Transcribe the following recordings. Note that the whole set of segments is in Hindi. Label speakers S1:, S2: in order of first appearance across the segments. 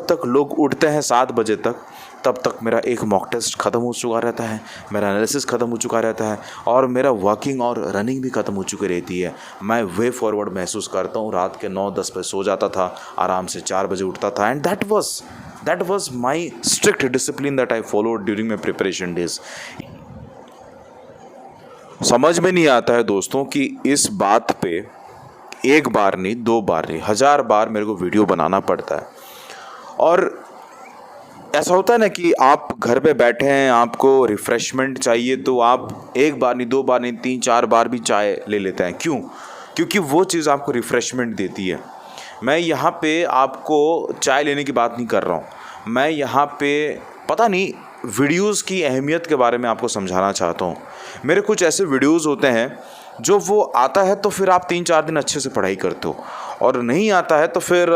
S1: तक लोग उठते हैं 7 बजे तक, तब तक मेरा एक मॉक टेस्ट ख़त्म हो चुका रहता है, मेरा एनालिसिस ख़त्म हो चुका रहता है और मेरा वॉकिंग और रनिंग भी ख़त्म हो चुकी रहती है। मैं वे फॉरवर्ड महसूस करता हूँ। रात के 9-10 बजे सो जाता था, आराम से 4 बजे उठता था and that was my strict discipline that I followed during my preparation days. समझ में नहीं आता है दोस्तों कि इस बात पे एक बार नहीं, 2 बार नहीं, 1000 बार मेरे को वीडियो बनाना पड़ता है। और ऐसा होता है ना कि आप घर पे बैठे हैं, आपको रिफ़्रेशमेंट चाहिए तो आप 1 बार नहीं, 2 बार नहीं, 3-4 बार भी चाय ले लेते हैं। क्यों? क्योंकि वो चीज़ आपको रिफ़्रेशमेंट देती है। मैं यहाँ पे आपको चाय लेने की बात नहीं कर रहा हूँ, मैं यहाँ पे पता नहीं वीडियोस की अहमियत के बारे में आपको समझाना चाहता हूँ। मेरे कुछ ऐसे वीडियोस होते हैं जो वो आता है तो फिर आप 3-4 दिन अच्छे से पढ़ाई करते हो, और नहीं आता है तो फिर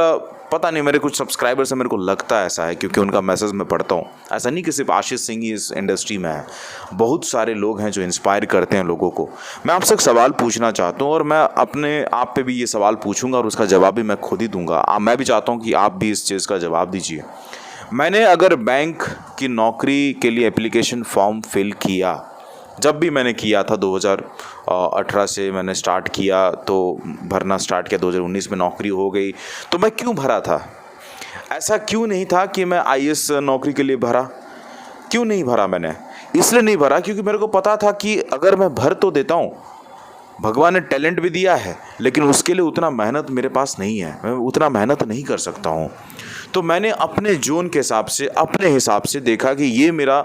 S1: पता नहीं, मेरे कुछ सब्सक्राइबर्स हैं, मेरे को लगता है ऐसा है क्योंकि उनका मैसेज मैं पढ़ता हूँ। ऐसा नहीं कि सिर्फ आशीष सिंह ही इस इंडस्ट्री में है, बहुत सारे लोग हैं जो इंस्पायर करते हैं लोगों को। मैं आपसे एक सवाल पूछना चाहता हूँ और मैं अपने आप पे भी ये सवाल पूछूंगा और उसका जवाब भी मैं खुद ही दूंगा। मैं भी चाहता हूँ कि आप भी इस चीज़ का जवाब दीजिए। मैंने अगर बैंक की नौकरी के लिए एप्लीकेशन फॉर्म फिल किया, जब भी मैंने किया था 2018 से मैंने स्टार्ट किया, तो भरना स्टार्ट किया, 2019 में नौकरी हो गई, तो मैं क्यों भरा था? ऐसा क्यों नहीं था कि मैं आईएएस नौकरी के लिए भरा? क्यों नहीं भरा मैंने? इसलिए नहीं भरा क्योंकि मेरे को पता था कि अगर मैं भर तो देता हूँ, भगवान ने टैलेंट भी दिया है, लेकिन उसके लिए उतना मेहनत मेरे पास नहीं है, मैं उतना मेहनत नहीं कर सकता हूँ। तो मैंने अपने जोन के हिसाब से, अपने हिसाब से देखा कि ये मेरा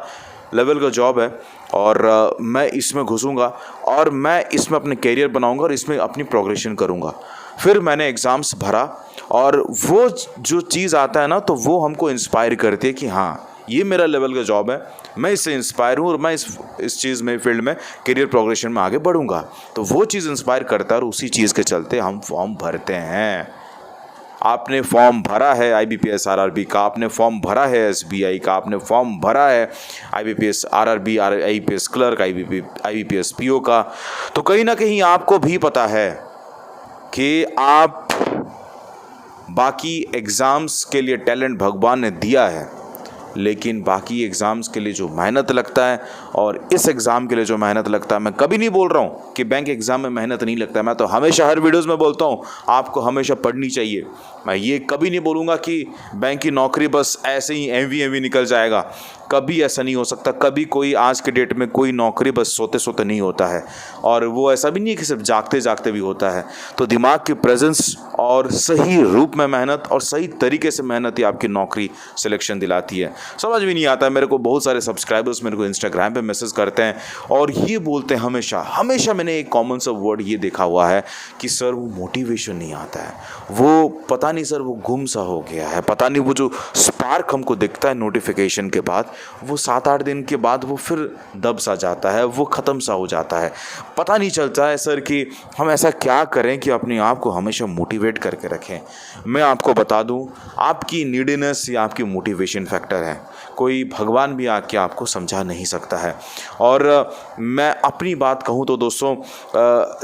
S1: लेवल का जॉब है और मैं इसमें घुसूंगा और मैं इसमें अपने करियर बनाऊंगा और इसमें अपनी प्रोग्रेशन करूंगा। फिर मैंने एग्ज़ाम्स भरा और वो जो चीज़ आता है ना, तो वो हमको इंस्पायर करती है कि हाँ, ये मेरा लेवल का जॉब है, मैं इससे इंस्पायर हूँ और मैं इस चीज़ में, फील्ड में करियर प्रोग्रेशन में आगे बढ़ूंगा। तो वो चीज़ इंस्पायर करता है और उसी चीज़ के चलते हम फॉर्म भरते हैं। आपने फॉर्म भरा है आईबीपीएस आरआरबी का, आपने फॉर्म भरा है एसबीआई का, आपने फॉर्म भरा है IBPS RRB, IBPS clerk, IBPS PO का, तो कहीं ना कहीं आपको भी पता है कि आप बाकी एग्ज़ाम्स के लिए टैलेंट भगवान ने दिया है, लेकिन बाकी एग्ज़ाम्स के लिए जो मेहनत लगता है और इस एग्ज़ाम के लिए जो मेहनत लगता है, मैं कभी नहीं बोल रहा हूँ कि बैंक एग्ज़ाम में मेहनत नहीं लगता है। मैं तो हमेशा हर वीडियोस में बोलता हूँ आपको हमेशा पढ़नी चाहिए। मैं ये कभी नहीं बोलूँगा कि बैंक की नौकरी बस ऐसे ही एमवी निकल जाएगा, कभी ऐसा नहीं हो सकता। कभी कोई आज के डेट में कोई नौकरी बस सोते सोते नहीं होता है, और वो ऐसा भी नहीं है कि सिर्फ जागते जागते भी होता है। तो दिमाग की प्रेजेंस और सही रूप में मेहनत और सही तरीके से मेहनत ही आपकी नौकरी सिलेक्शन दिलाती है। समझ भी नहीं आता है। मेरे को बहुत सारे सब्सक्राइबर्स मेरे को इंस्टाग्राम पे मैसेज करते हैं और ये बोलते हैं हमेशा मैंने एक कॉमन सा वर्ड ये देखा हुआ है कि सर वो मोटिवेशन नहीं आता है, वो पता नहीं सर वो गुम सा हो गया है, पता नहीं वो जो स्पार्क हमको दिखता है नोटिफिकेशन के बाद, वो 7-8 दिन के बाद वो फिर दब सा जाता है, वो ख़त्म सा हो जाता है। पता नहीं चलता है सर कि हम ऐसा क्या करें कि अपने आप को हमेशा मोटिवेट करके रखें। मैं आपको बता दूं, आपकी नीडीनेस या आपकी मोटिवेशन फैक्टर है, कोई भगवान भी आके आपको समझा नहीं सकता है। और मैं अपनी बात कहूं तो दोस्तों,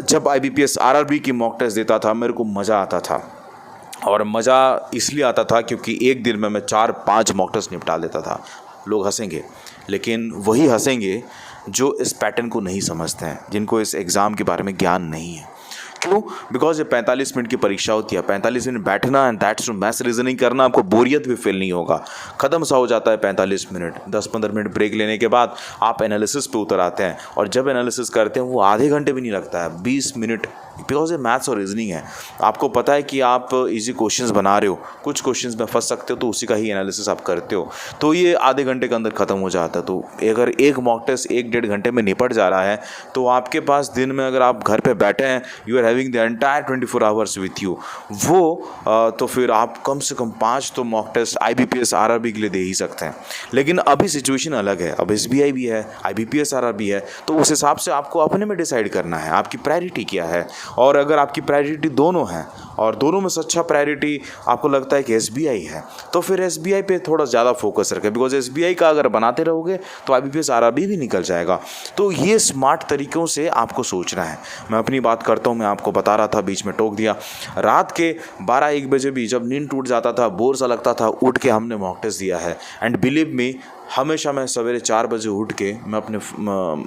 S1: जब आईबीपीएस आरआरबी की मॉक टेस्ट देता था मेरे को मज़ा आता था, और मज़ा इसलिए आता था क्योंकि एक दिन में मैं 4-5 मॉक टेस्ट निपटा देता था। लोग हंसेंगे, लेकिन वही हंसेंगे जो इस पैटर्न को नहीं समझते हैं, जिनको इस एग्ज़ाम के बारे में ज्ञान नहीं है। क्यों? बिकॉज ये 45 मिनट की परीक्षा होती है, 45 मिनट बैठना and that's to maths reasoning करना, आपको बोरियत भी फील नहीं होगा, ख़त्म सा हो जाता है 45 मिनट। 10-15 मिनट ब्रेक लेने के बाद आप एनालिसिस पे उतर आते हैं, और जब एनालिसिस करते हैं वो आधे घंटे भी नहीं लगता है, 20 मिनट, बिकॉज ये मैथ्स और रीजनिंग है। आपको पता है कि आप इजी क्वेश्चंस बना रहे हो, कुछ क्वेश्चंस में फंस सकते हो, तो उसी का ही एनालिसिस आप करते हो, तो ये आधे घंटे के अंदर ख़त्म हो जाता है। तो अगर एक मॉक टेस्ट 1-1.5 घंटे में निपट जा रहा है, तो आपके पास दिन में अगर आप घर पे बैठे हैं, you are having the entire 24 hours with you, वो तो फिर आप कम से कम 5 तो मॉक टेस्ट आईबीपीएस आरआरबी के लिए दे ही सकते हैं। लेकिन अभी सिचुएशन अलग है, अब एसबीआई भी है, आईबीपीएस आरआरबी है, तो उस हिसाब से आपको अपने में डिसाइड करना है आपकी प्रायोरिटी क्या है। और अगर आपकी प्रायोरिटी दोनों हैं और दोनों में से अच्छा प्रायोरिटी आपको लगता है कि SBI है, तो फिर SBI पे थोड़ा ज़्यादा फोकस रखें, बिकॉज SBI का अगर बनाते रहोगे तो IBPS RRB भी निकल जाएगा। तो ये स्मार्ट तरीक़ों से आपको सोचना है। मैं अपनी बात करता हूँ, मैं आपको बता रहा था, बीच में टोक दिया। रात के 12-1 बजे भी जब नींद टूट जाता था, बोर सा लगता था, उठ के हमने मॉक टेस्ट दिया है। एंड बिलीव मी, हमेशा मैं सवेरे 4 बजे उठ के मैं अपने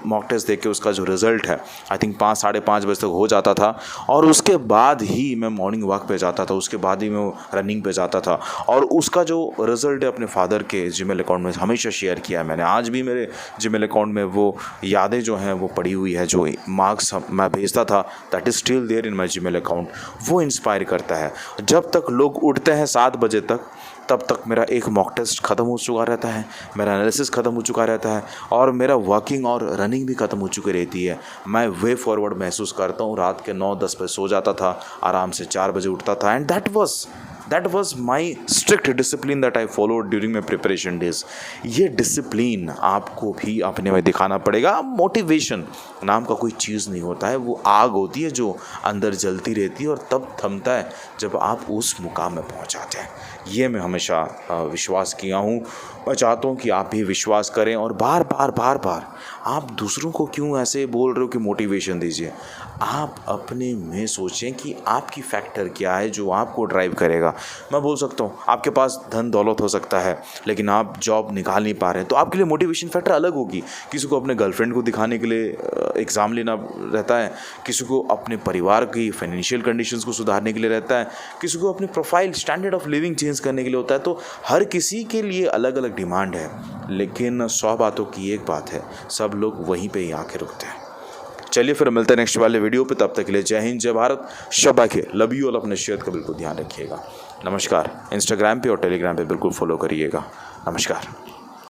S1: मॉक टेस्ट देख के उसका जो रिज़ल्ट है आई थिंक 5-5:30 बजे तक हो जाता था। और उसके बाद ही मैं मॉर्निंग वॉक पे जाता था, उसके बाद ही मैं रनिंग पे जाता था। और उसका जो रिज़ल्ट है अपने फादर के जीमेल अकाउंट में हमेशा शेयर किया है मैंने। आज भी मेरे जीमेल अकाउंट में वो यादें जो हैं वो पड़ी हुई है, जो मार्क्स मैं भेजता था, that is still there in my Gmail account. वो इंस्पायर करता है। जब तक लोग उठते हैं 7 बजे तक, तब तक मेरा एक मॉक टेस्ट ख़त्म हो चुका रहता है, मेरा एनालिसिस ख़त्म हो चुका रहता है और मेरा वॉकिंग और रनिंग भी ख़त्म हो चुकी रहती है। मैं वे फॉरवर्ड महसूस करता हूँ। रात के 9-10 बजे सो जाता था, आराम से 4 बजे उठता था। And that was my strict discipline that I followed during my preparation days। ये डिसिप्लिन आपको भी अपने में दिखाना पड़ेगा। मोटिवेशन नाम का कोई चीज़ नहीं होता है, वो आग होती है जो अंदर जलती रहती है और तब थमता है जब आप उस मुकाम में पहुंच जाते हैं। ये मैं हमेशा विश्वास किया हूँ। मैं चाहता हूँ कि आप भी विश्वास करें और बार बार आप दूसरों को क्यों ऐसे बोल रहे हो कि मोटिवेशन दीजिए। आप अपने में सोचें कि आपकी फैक्टर क्या है जो आपको ड्राइव करेगा। मैं बोल सकता हूँ आपके पास धन दौलत हो सकता है, लेकिन आप जॉब निकाल नहीं पा रहे हैं, तो आपके लिए मोटिवेशन फैक्टर अलग होगी। किसी को अपने गर्लफ्रेंड को दिखाने के लिए एग्ज़ाम लेना रहता है, किसी को अपने परिवार की फाइनेंशियल कंडीशंस को सुधारने के लिए रहता है, किसी को अपनी profile standard of living change करने के लिए होता है। तो हर किसी के लिए अलग अलग डिमांड है, लेकिन 100 बातों की एक बात है, सब लोग वहीं पे ही आके रुकते हैं। चलिए फिर मिलते हैं नेक्स्ट वाले वीडियो पे। तब तक के लिए जय हिंद, जय भारत, शब्बा के लव यू। और अपने सेहत का बिल्कुल ध्यान रखिएगा। नमस्कार। इंस्टाग्राम पे और टेलीग्राम पे बिल्कुल फॉलो करिएगा। नमस्कार।